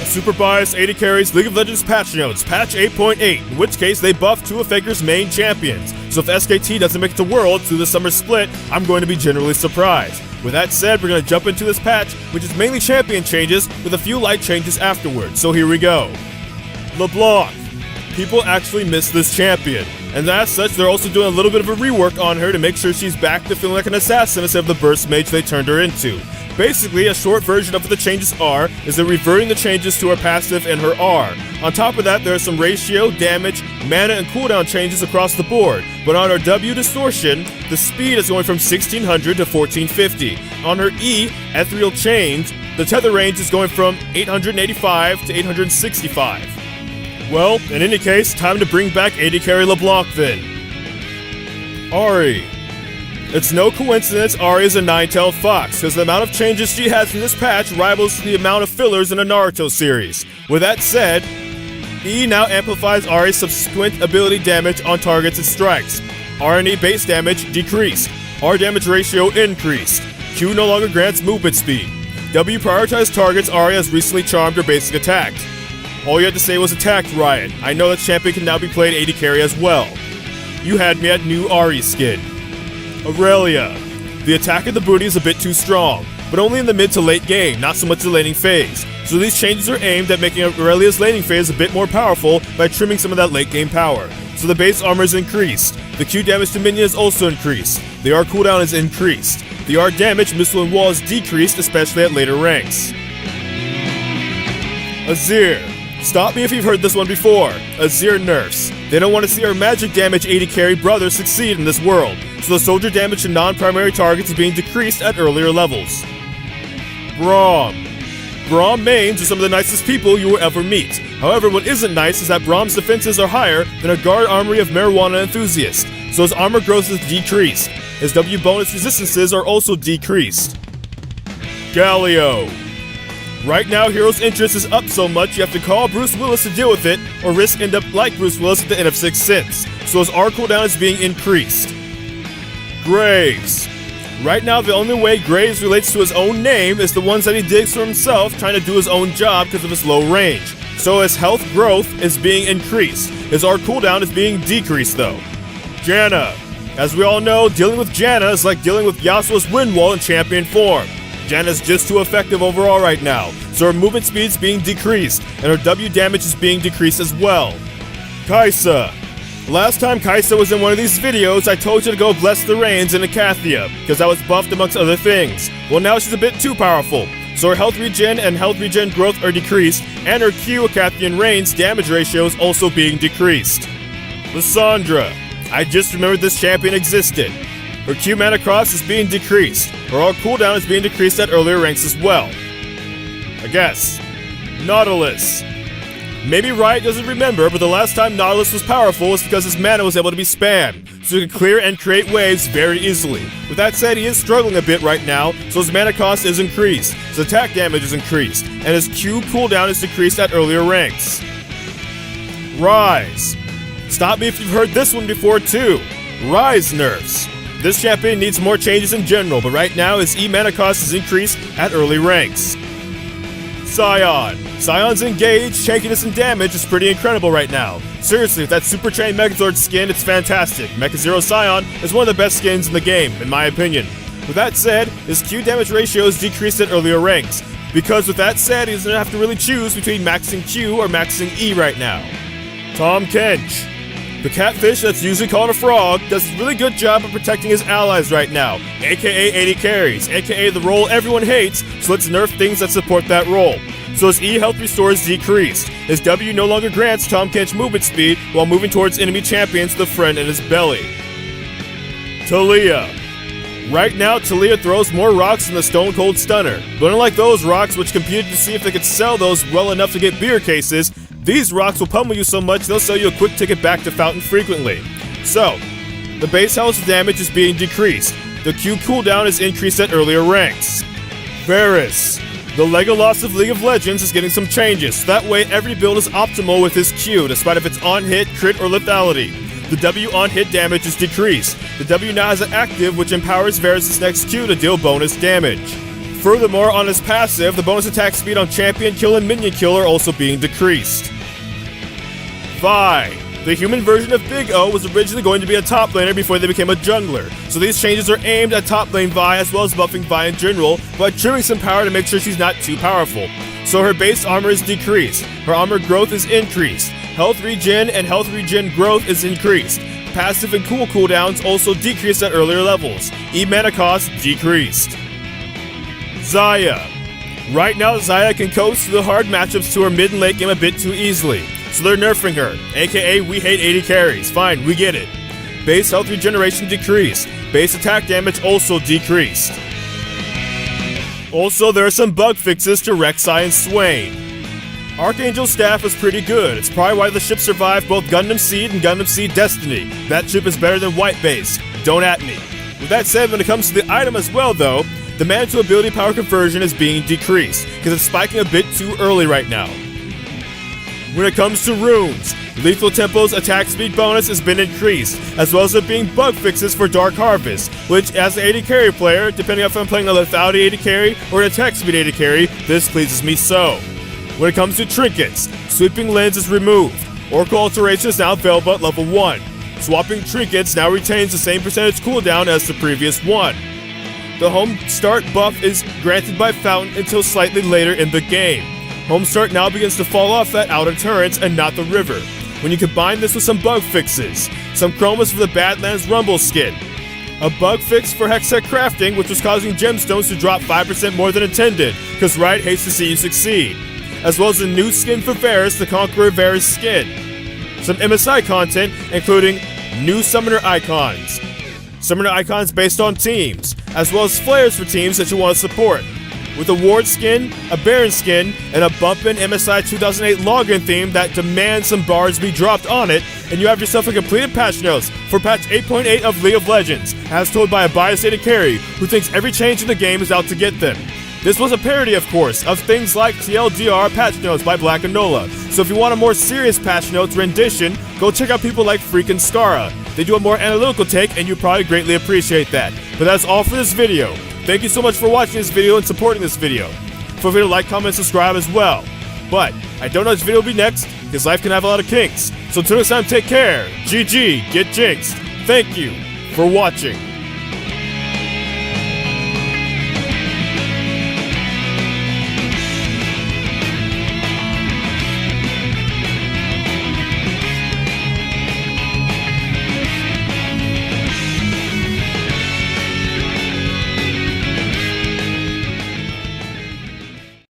Super biased AD Carries League of Legends patch notes, patch 8.8, in which case they buffed two of Faker's main champions. So if SKT doesn't make it to Worlds through the summer split, I'm going to be generally surprised. With that said, we're going to jump into this patch, which is mainly champion changes with a few light changes afterwards. So here we go. LeBlanc. People actually miss this champion, and as such, they're also doing a little bit of a rework on her to make sure she's back to feeling like an assassin instead of the burst mage they turned her into. Basically, a short version of what the changes are is they're reverting the changes to her passive and her R. On top of that, there are some ratio, damage, mana, and cooldown changes across the board. But on her W distortion, the speed is going from 1600 to 1450. On her E, ethereal chains, the tether range is going from 885 to 865. Well, in any case, time to bring back AD Carry LeBlanc then. Ahri. It's no coincidence Ahri is a nine-tailed fox, because the amount of changes she has from this patch rivals the amount of fillers in a Naruto series. With that said, E now amplifies Ahri's subsequent ability damage on targets and strikes. R and E base damage decreased. R damage ratio increased. Q no longer grants movement speed. W prioritized targets Ahri has recently charmed or basic attacked. All you had to say was attacked, Riot. I know that champion can now be played AD carry as well. You had me at new Ahri skin. Aurelia. The attack of the booty is a bit too strong, but only in the mid to late game, not so much the laning phase. So these changes are aimed at making Aurelia's laning phase a bit more powerful by trimming some of that late game power. So the base armor is increased, the Q damage to minion is also increased, the R cooldown is increased, the R damage, missile, and wall is decreased, especially at later ranks. Azir. Stop me if you've heard this one before. Azir nerfs. They don't want to see our magic damage AD carry brother succeed in this world, so the soldier damage to non-primary targets is being decreased at earlier levels. Braum. Braum mains are some of the nicest people you will ever meet. However, what isn't nice is that Braum's defenses are higher than a guard armory of marijuana enthusiasts, so his armor growth is decreased. His W bonus resistances are also decreased. Galio. Right now, Hero's interest is up so much you have to call Bruce Willis to deal with it, or risk end up like Bruce Willis at the end of Sixth Sense, so his R cooldown is being increased. Graves. Right now, the only way Graves relates to his own name is the ones that he digs for himself, trying to do his own job because of his low range. So his health growth is being increased. His R cooldown is being decreased though. Janna. As we all know, dealing with Janna is like dealing with Yasuo's wind wall in champion form. Janna's just too effective overall right now, so her movement speed's being decreased, and her W damage is being decreased as well. Kai'Sa. Last time Kai'Sa was in one of these videos, I told you to go bless the reins in Acathia, because I was buffed amongst other things. Well, now she's a bit too powerful, so her health regen and health regen growth are decreased, and her Q Acathian Reigns damage ratio is also being decreased. Lissandra. I just remembered this champion existed. Her Q mana cost is being decreased. Her R cooldown is being decreased at earlier ranks as well. I guess. Nautilus. Maybe Riot doesn't remember, but the last time Nautilus was powerful was because his mana was able to be spammed, so he could clear and create waves very easily. With that said, he is struggling a bit right now, so his mana cost is increased, his attack damage is increased, and his Q cooldown is decreased at earlier ranks. Rise. Stop me if you've heard this one before too. Rise nerfs. This champion needs more changes in general, but right now his E mana cost is increased at early ranks. Sion. Sion's engage, tankiness, and damage is pretty incredible right now. Seriously, with that Super Trained Megazord skin, it's fantastic. Mecha Zero Sion is one of the best skins in the game, in my opinion. With that said, his Q damage ratio is decreased at earlier ranks, because with that said, he doesn't have to really choose between maxing Q or maxing E right now. Tahm Kench. The catfish that's usually called a frog does a really good job of protecting his allies right now, aka AD carries, aka the role everyone hates, so let's nerf things that support that role. So his E health restore is decreased. His W no longer grants Tahm Kench movement speed while moving towards enemy champions with a friend in his belly. Talia. Right now, Talia throws more rocks than the Stone Cold Stunner, but unlike those rocks which competed to see if they could sell those well enough to get beer cases, these rocks will pummel you so much they'll sell you a quick ticket back to Fountain frequently. So, the base health damage is being decreased. The Q cooldown is increased at earlier ranks. Varus. The Legolas of League of Legends is getting some changes, so that way every build is optimal with his Q, despite if it's on-hit, crit, or lethality. The W on-hit damage is decreased. The W now has an active which empowers Varus' next Q to deal bonus damage. Furthermore, on his passive, the bonus attack speed on Champion Kill and Minion Kill are also being decreased. Vi. The human version of Big O was originally going to be a top laner before they became a jungler, so these changes are aimed at top lane Vi as well as buffing Vi in general, but trimming some power to make sure she's not too powerful. So her base armor is decreased, her armor growth is increased, health regen and health regen growth is increased, passive and cool cooldowns also decreased at earlier levels, E-mana cost decreased. Xayah. Right now Xayah can coast through the hard matchups to her mid and late game a bit too easily, so they're nerfing her, aka we hate AD carries, fine, we get it. Base health regeneration decreased, base attack damage also decreased. Also, there are some bug fixes to Rek'Sai and Swain. Archangel's staff was pretty good, it's probably why the ship survived both Gundam Seed and Gundam Seed Destiny. That ship is better than White Base, don't at me. With that said, when it comes to the item as well though, the mana to ability power conversion is being decreased, because it's spiking a bit too early right now. When it comes to runes, Lethal Tempo's attack speed bonus has been increased, as well as there being bug fixes for Dark Harvest, which as an AD carry player, depending if I'm playing a lethality AD carry or an attack speed AD carry, this pleases me so. When it comes to trinkets, Sweeping Lens is removed, Oracle Alteration is now available at level 1. Swapping trinkets now retains the same percentage cooldown as the previous one. The Home Start buff is granted by Fountain until slightly later in the game. Home Start now begins to fall off at outer turrets and not the river. When you combine this with some bug fixes, some chromas for the Badlands Rumble skin, a bug fix for Hextech crafting which was causing gemstones to drop 5% more than intended, because Riot hates to see you succeed, as well as a new skin for Varus, the Conqueror Varus skin. Some MSI content including new summoner icons based on teams, as well as flares for teams that you want to support, with a Ward skin, a Baron skin, and a bumpin' MSI 2008 login theme that demands some bars be dropped on it, and you have yourself a completed patch notes for patch 8.8 of League of Legends, as told by a biased AD carry who thinks every change in the game is out to get them. This was a parody, of course, of things like TLDR Patch Notes by BLAKINOla, so if you want a more serious Patch Notes rendition, go check out people like Freakin' Skara. They do a more analytical take, and you probably greatly appreciate that. But that's all for this video. Thank you so much for watching this video and supporting this video. Feel free to like, comment, subscribe as well. But I don't know which video will be next, because life can have a lot of kinks. So until next time, take care. GG, get jinxed. Thank you for watching.